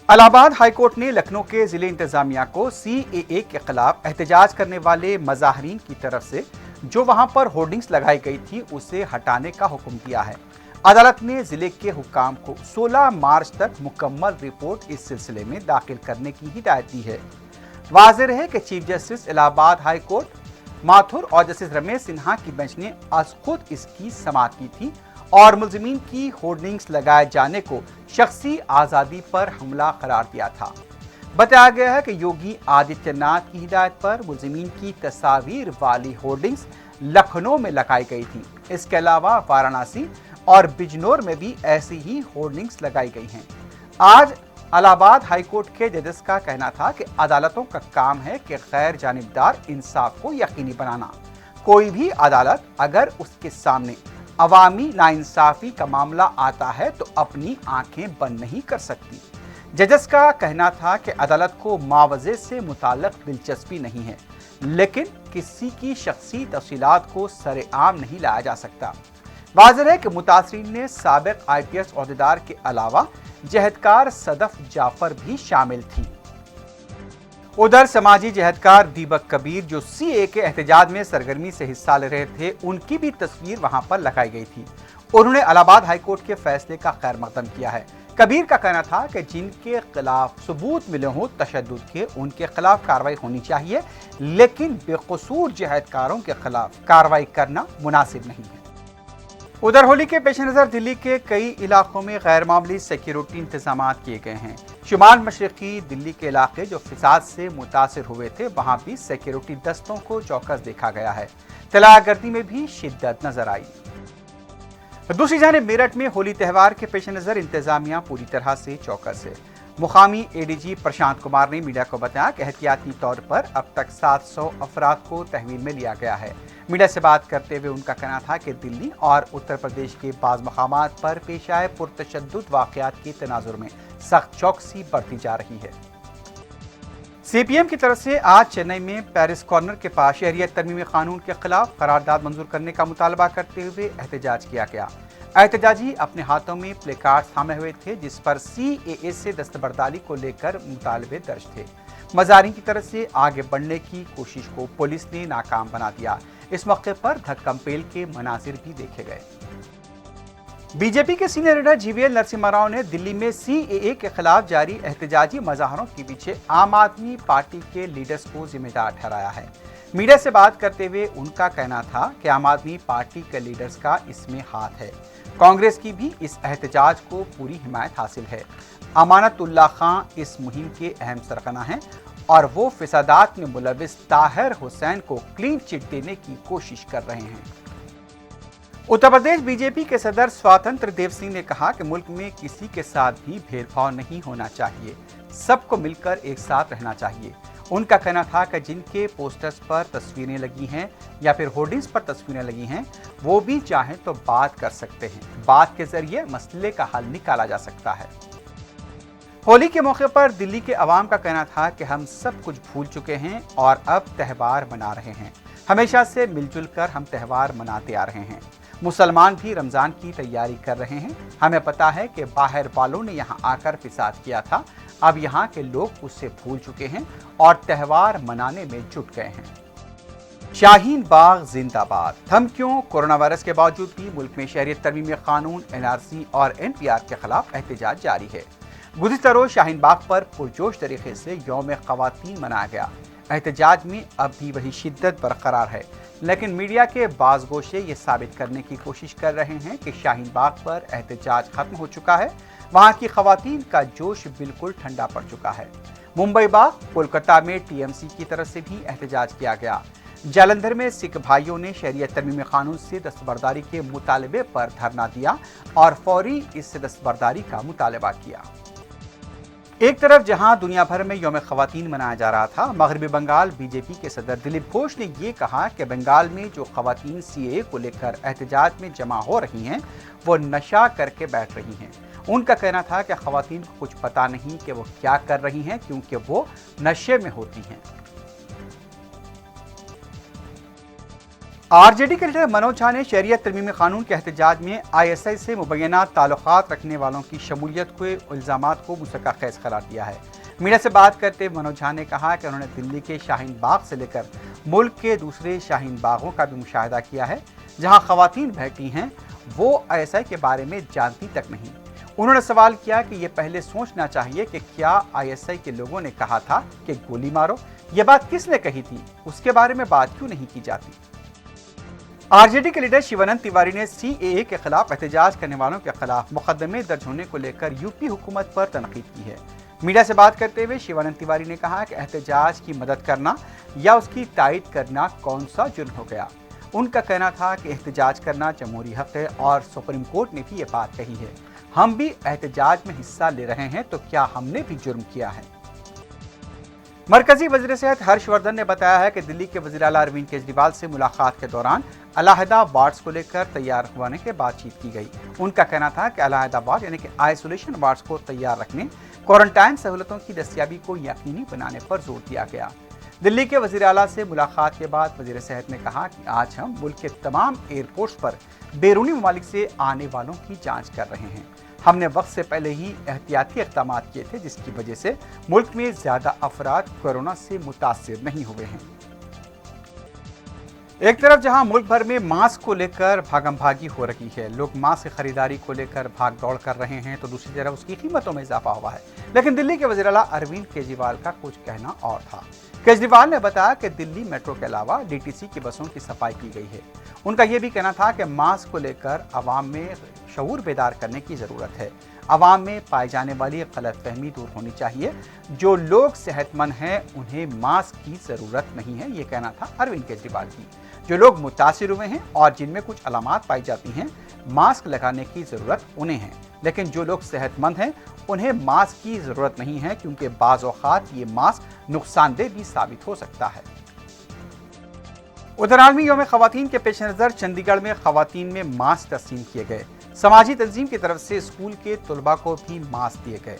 Allahabad high court ने लखनऊ के जिले इंतजामिया को CAA के खिलाफ एहतजाज करने वाले मज़ाहरीन की तरफ से जो वहां पर होर्डिंग्स लगाई गई थी उसे हटाने का हुक्म दिया है। अदालत ने जिले के हुक्काम को 16 मार्च तक मुकम्मल रिपोर्ट इस सिलसिले में दाखिल करने की हिदायत दी है। वाज़ेह है कि chief justice Allahabad high court Mathur और जस्टिस रमेश सिन्हा की बेंच ने आज खुद इसकी समाअत की थी और मुलजिमीन की होर्डिंग्स लगाए जाने को शख्सी आज़ादी पर हमला करार दिया था। बताया गया है कि योगी आदित्यनाथ की हिदायत पर मुलजिमीन की तस्वीर वाली होर्डिंग्स लखनऊ में लगाई गई थी। इसके अलावा वाराणसी और बिजनौर में भी ऐसी ही होर्डिंग्स लगाई गई हैं। आज इलाहाबाद हाईकोर्ट के जजेस का कहना था कि अदालतों का काम है कि गैर जानिबदार इंसाफ को यकीनी बनाना। कोई भी अदालत अगर उसके सामने अवामी नाइंसाफी का मामला आता है तो अपनी आंखें बंद नहीं कर सकती। जजेस का कहना था कि अदालत को मुआवजे से मुताल्लिक दिलचस्पी नहीं है, लेकिन किसी की शख्सी तफसीलात को सरेआम नहीं लाया जा सकता। वाज़ेह है कि मुतासरीन ने साबिक IPS ओहदेदार के अलावा जहदकार सदफ जाफर भी शामिल थी। उधर समाजी जहदकार दीपक कबीर जो CAA के एहतजाज में सरगर्मी से हिस्सा ले रहे थे, उनकी भी तस्वीर वहां पर लगाई गई थी। उन्होंने इलाहाबाद हाईकोर्ट के फैसले का खैर मकदम किया है। कबीर का कहना था कि जिनके खिलाफ सबूत मिले हों तशद्दुद के, उनके खिलाफ कार्रवाई होनी चाहिए, लेकिन बेकसूर जहदकारों के खिलाफ कार्रवाई करना मुनासिब नहीं है। उधर होली के पेश नज़र दिल्ली के कई इलाकों में गैर मामूली सिक्योरिटी इंतजाम किए गए हैं। शुमाल मशरकी दिल्ली के इलाके जो फिसाद से मुतासिर हुए थे, वहां भी सिक्योरिटी दस्तों को चौकस देखा गया है। तलागर्दी में भी शिद्दत नजर आई। दूसरी जानिब मेरठ में होली त्यौहार के पेश नज़र इंतजामिया पूरी तरह से चौकस है। मुकामी ADG प्रशांत कुमार ने मीडिया को बताया कि एहतियाती तौर पर अब तक 700 अफराद को तहवील में लिया गया है। मीडिया से बात करते हुए उनका कहना था कि दिल्ली और उत्तर प्रदेश के बाज़ मकामात पर पेश आए पुरतशद्दुद वाक़यात के तनाजुर में सख्त चौकसी बरती जा रही है। CPM की तरफ से आज चेन्नई में पेरिस कॉर्नर के पास शहरियत तरमीमी कानून के खिलाफ करारदाद मंजूर करने का मुतालबा करते हुए एहतजाज किया गया। एहतजाजी अपने हाथों में प्ले कार्ड थामे हुए थे जिस पर CAA से दस्तबरदारी को लेकर मुतालबे दर्ज थे। मज़ारिन की तरफ से आगे बढ़ने की कोशिश को पुलिस ने नाकाम बना दिया। इस मौके पर धक्कम-पेल के मनाजिर भी देखे गए। बीजेपी के senior leader GVL Narasimha Rao ने दिल्ली में CAA के खिलाफ जारी एहतजाजी मज़ाहरों के पीछे आम आदमी पार्टी के लीडर्स को जिम्मेदार ठहराया है। मीडिया से बात करते हुए उनका कहना था कि आम आदमी पार्टी के लीडर्स का इसमें हाथ है। कांग्रेस की भी इस एहतजाज को पूरी हिमायत हासिल है। अमानतुल्लाह खान इस मुहिम के अहम सरगना हैं और वो फिसादात में मुलविस ताहिर हुसैन को क्लीन चिट देने की कोशिश कर रहे हैं। उत्तर प्रदेश बीजेपी के सदर स्वतंत्र देव सिंह ने कहा कि मुल्क में किसी के साथ भी भेदभाव नहीं होना चाहिए, सबको मिलकर एक साथ रहना चाहिए। उनका कहना था कि जिनके पोस्टर्स पर तस्वीरें लगी हैं या फिर होर्डिंग्स पर तस्वीरें लगी हैं, वो भी चाहें तो बात कर सकते हैं। बात के जरिए मसले का हल निकाला जा सकता है। होली के मौके पर दिल्ली के अवाम का कहना था कि हम सब कुछ भूल चुके हैं और अब त्यौहार मना रहे हैं। हमेशा से मिलजुल कर हम त्यौहार मनाते आ रहे हैं। मुसलमान भी रमज़ान की तैयारी कर रहे हैं। हमें पता है कि बाहर वालों ने यहाँ आकर फिसाद किया था, अब यहाँ के लोग उससे भूल चुके हैं और त्यौहार मनाने में जुट गए हैं। शाहीन बाग जिंदाबाद। धमकियों कोरोना वायरस के बावजूद भी मुल्क में शहरियत तरमीमी कानून NRC और NPR के खिलाफ एहतजाज जारी है। गुज़िश्ता रोज शाहीन बाग पर पुरजोश तरीके से यौम ख़वातीन मनाया गया। एहतजाज में अब भी वही शिद्दत बरकरार है, लेकिन मीडिया के बाज़ गोशे ये साबित करने की कोशिश कर रहे हैं कि शाहीन बाग पर एहतजाज खत्म हो चुका है। वहाँ की ख़वातीन का जोश बिल्कुल ठंडा पड़ चुका है। मुंबई बाग कोलकाता में TMC की तरफ से भी एहतजाज किया गया। जालंधर में सिख भाइयों ने शहरियत तरमीमी कानून से दस्तबरदारी के मुतालबे पर धरना दिया और फौरी इससे दस्तबरदारी का मुतालबा किया। एक तरफ जहां दुनिया भर में यौम ख़वातीन मनाया जा रहा था, मगरबी बंगाल बीजेपी के सदर दिलीप घोष ने ये कहा कि बंगाल में जो ख़वातीन CAA को लेकर एहतजाज में जमा हो रही हैं, वो नशा करके बैठ रही हैं। उनका कहना था कि ख़वातीन को कुछ पता नहीं कि वो क्या कर रही हैं, क्योंकि वो नशे में होती हैं। आरजेडी के लीडर मनोज झा ने शरियत तरमीमी कानून के एहतजाज में ISI से मुबैना ताल्लुकात रखने वालों की शमूलियत के इल्ज़ामात को मुसक्का खैज करार दिया है। मीडिया से बात करते हुए मनोज झा ने कहा कि उन्होंने दिल्ली के शाहीन बाग से लेकर मुल्क के दूसरे शाहीन बागों का भी मुशाहिदा किया है, जहां खवातीन बैठी हैं वो ISI के बारे में जानती तक नहीं। उन्होंने सवाल किया कि ये पहले सोचना चाहिए कि क्या ISI के लोगों ने कहा था कि गोली मारो, ये बात किसने कही थी, उसके बारे में बात क्यों नहीं की जाती। आरजेडी के लीडर शिवानंद तिवारी ने CAA के खिलाफ एहतजाज करने वालों के खिलाफ मुकदमे दर्ज होने को लेकर यूपी हुकूमत पर तनकीद की है। मीडिया से बात करते हुए शिवानंद तिवारी ने कहा कि एहतजाज की मदद करना या उसकी तायद करना कौन सा जुर्म हो गया। उनका कहना था कि एहतजाज करना जमहूरी हक है और सुप्रीम कोर्ट ने भी ये बात कही है। हम भी एहतजाज में हिस्सा ले रहे हैं, तो क्या हमने भी जुर्म किया है। मरकजी वज़ीर सेहत हर्षवर्धन ने बताया है कि दिल्ली के वज़ीर आला अरविंद केजरीवाल से मुलाकात के दौरान अलहदा वार्ड्स को लेकर तैयार होने के बातचीत की गई। उनका कहना था कि अलहदा वार्ड यानी कि आइसोलेशन वार्ड्स को तैयार रखने, क्वारंटाइन सहूलतों की दस्तयाबी को यकीनी बनाने पर जोर दिया गया। दिल्ली के वज़ीर आला से मुलाकात के बाद वज़ीर सेहत ने कहा कि आज हम मुल्क के तमाम एयरपोर्ट्स पर बैरूनी ममालिक से आने वालों की जाँच कर रहे हैं। हमने वक्त से पहले ही एहतियाती इक़दाम किए थे, जिसकी वजह से मुल्क में ज़्यादा अफराद कोरोना से मुतासिर नहीं हुए हैं। एक तरफ जहां मुल्क भर में मास्क को लेकर भागम भागी हो रही है, लोग मास्क की खरीदारी को लेकर भाग दौड़ कर रहे हैं, तो दूसरी तरफ उसकी कीमतों में इजाफा हुआ है। लेकिन दिल्ली के वज़ीर आला अरविंद केजरीवाल का कुछ कहना और था। केजरीवाल ने बताया कि दिल्ली मेट्रो के अलावा DTC की बसों की सफाई की गई है। उनका यह भी कहना था कि मास्क को लेकर आवाम में शऊर बेदार करने की ज़रूरत है। आवाम में पाई जाने वाली गलतफहमी दूर होनी चाहिए। जो लोग सेहतमंद हैं उन्हें मास्क की ज़रूरत नहीं है, ये कहना था अरविंद केजरीवाल की। जो लोग मुतासिर हुए हैं और जिनमें कुछ अलामात पाई जाती हैं, मास्क लगाने की ज़रूरत उन्हें है। लेकिन जो लोग सेहतमंद हैं उन्हें मास्क की ज़रूरत नहीं है, क्योंकि बाज़ औक़ात ये मास्क नुकसानदेह भी साबित हो सकता है। उधर आलमी यौम ख़वातीन के पेश नज़र चंडीगढ़ में ख़वातीन में मास्क तस्लीम किए गए। समाजी तंजीम की तरफ से स्कूल के तलबा को भी मास्क दिए गए।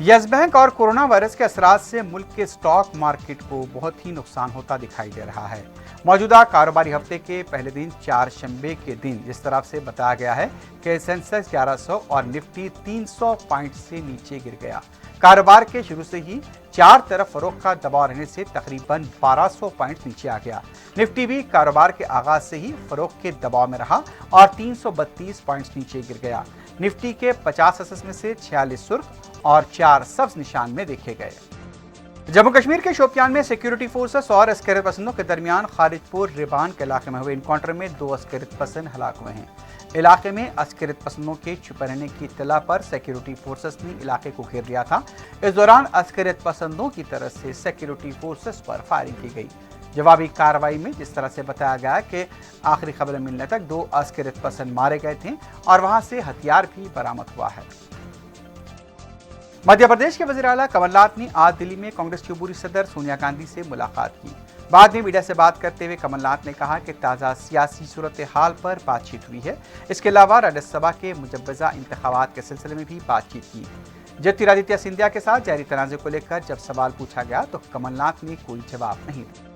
यस बैंक और कोरोना वायरस के असरात से मुल्क के स्टॉक मार्केट को बहुत ही नुकसान होता दिखाई दे रहा है। मौजूदा कारोबारी हफ्ते के पहले दिन चारशंबे के दिन जिस तरह से बताया गया है कि सेंसेक्स 1100 और निफ्टी 300 पॉइंट से नीचे गिर गया। कारोबार के शुरू से ही चार तरफ फरोख्त का दबाव रहने से तकरीबन 1200 पॉइंट नीचे आ गया। निफ्टी भी कारोबार के आगाज से ही फरोख्त के दबाव में रहा और 332 पॉइंट्स नीचे गिर गया। निफ्टी के 50 असेस में से 46 सुर्ख और 4 सब्ज निशान में देखे गए। जम्मू कश्मीर के शोपियान में सिक्योरिटी फोर्सेस और अस्करियत पसंदों के दरमियान खारिजपुर रिबान के इलाके में हुए इनकाउंटर में 2 अस्करियत पसंद हलाक हुए हैं। इलाके में अस्करियत पसंदों के छुपे रहने की इत्तला पर सिक्योरिटी फोर्सेस ने इलाके को घेर लिया था। इस दौरान अस्करियत पसंदों की तरफ से सिक्योरिटी फोर्सेस पर फायरिंग की गई। जवाबी कार्रवाई में जिस तरह से बताया गया कि आखिरी खबर मिलने तक 2 अस्करियत पसंद मारे गए थे और वहां से हथियार भी बरामद हुआ है। मध्य प्रदेश के वज़ीर आला कमलनाथ ने आज दिल्ली में कांग्रेस की अबूरी सदर सोनिया गांधी से मुलाकात की। बाद में मीडिया से बात करते हुए कमलनाथ ने कहा कि ताज़ा सियासी सूरत हाल पर बातचीत हुई है। इसके अलावा राज्यसभा के मुजव्वज़ा इंतखाबात के सिलसिले में भी बातचीत की। ज्योतिरादित्य सिंधिया के साथ जारी तनाज़े को लेकर जब सवाल पूछा गया तो कमलनाथ ने कोई जवाब नहीं दिया।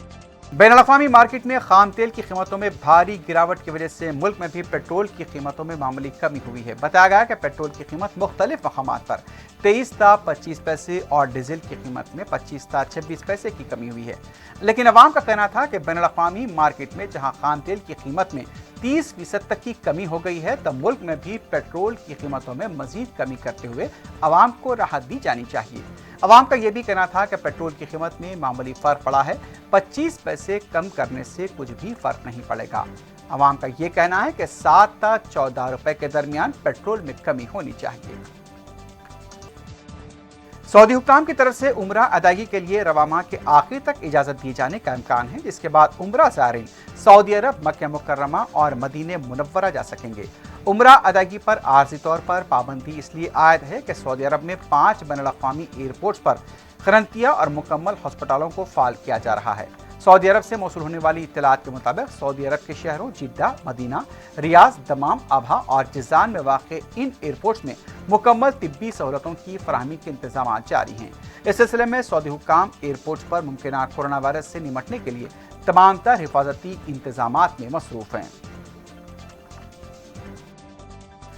बैनुल-अक़वामी मार्केट में खाम तेल की कीमतों में भारी गिरावट की वजह से मुल्क में भी पेट्रोल की कीमतों में मामूली कमी हुई है। बताया गया कि पेट्रोल की कीमत मुख्तलिफ मकामात पर 23 ता 25 पैसे और डीजल की कीमत में 25 ता 26 पैसे की कमी हुई है। लेकिन अवाम का कहना था कि बैनुल-अक़वामी मार्केट में जहां खाम तेल की कीमत में 30% तक की कमी हो गई है, तब मुल्क में भी पेट्रोल की कीमतों में मजीद कमी करते हुए अवाम को राहत दी जानी चाहिए। अवाम का यह भी कहना था कि पेट्रोल की कीमत में मामूली फ़र्क पड़ा है, 25 पैसे कम करने से कुछ भी फ़र्क नहीं पड़ेगा। अवाम का यह कहना है कि 7 ता 14 रुपए के दरमियान पेट्रोल में कमी होनी चाहिए। सऊदी हुक्काम की तरफ से उम्रा अदायगी के लिए रवा माह के आखिर तक इजाज़त दिए जाने का इम्कान है, जिसके बाद उम्रा ज़ायरीन सऊदी अरब, मक्का मुकर्रमा और मदीने मुनव्वरा जा सकेंगे। उम्रा अदायगी पर आर्जी तौर पर पाबंदी इसलिए आयद है कि सऊदी अरब में 5 बैनुल-अक़वामी एयरपोर्ट्स पर खरंतिया और मुकम्मल हस्पतालों को फाल किया जा रहा है। सऊदी अरब से मौसूल होने वाली इत्तलात के मुताबिक सऊदी अरब के शहरों जिद्दा, मदीना, रियाज, दमाम, अबहा और जिज़ान में वाक़े इन एयरपोर्ट्स में मुकम्मल तिब्बी सहूलतों की फराहमी के इंतजाम जारी हैं। इस सिलसिले में सऊदी हुक्काम एयरपोर्ट्स पर मुमकिन कोरोना वायरस से निमटने के लिए तमाम तर हिफाजती इंतजामात में मसरूफ हैं।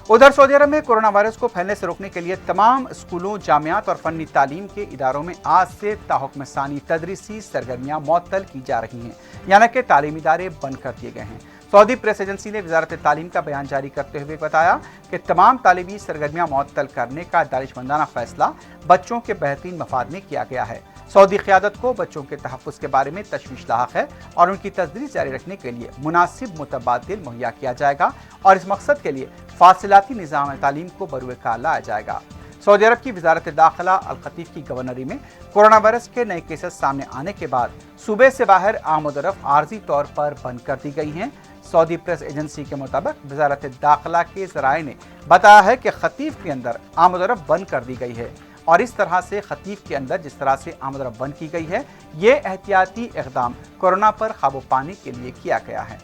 उधर सऊदी अरब में कोरोना वायरस को फैलने से रोकने के लिए तमाम स्कूलों, जामियात और फन्नी तालीम के इदारों में आज से ताहुक्म सानी तदरीसी सरगर्मियाँ मुअत्तल की जा रही हैं, यानी कि तालीमी इदारे बंद कर दिए गए हैं। सऊदी प्रेस एजेंसी ने वजारत तालीम का बयान जारी करते हुए बताया कि तमाम तालीमी सरगर्मियाँ मुअत्तल करने का दानिशमंदाना फैसला बच्चों के बेहतरीन मफाद में किया गया है। सऊदी क़यादत को बच्चों के तहफ़्फ़ुज़ के बारे में तशवीश लाहक है और उनकी तदरीस जारी रखने के लिए मुनासिब मुतबादिल मुहैया किया जाएगा और इस मकसद के लिए फासिलाती निज़ाम तालीम को बरूए कार लाया जाएगा। सऊदी अरब की वजारत दाखिला अल-खतीफ की गवर्नरी में कोरोना वायरस के नए केसेस सामने आने के बाद सूबे से बाहर आमद-ओ-रफ़्त आर्जी तौर पर बंद कर दी गई हैं। सऊदी प्रेस एजेंसी के मुताबिक वजारत दाखिला के ज़राए ने बताया है कि खतीफ के अंदर आमद-ओ-रफ़्त बंद कर दी गई है और इस तरह से खतीफ के अंदर जिस तरह से आमद-ओ-रफ़्त बंद की गई है, ये एहतियाती इक़दाम कोरोना पर काबू पाने के लिए किया गया है।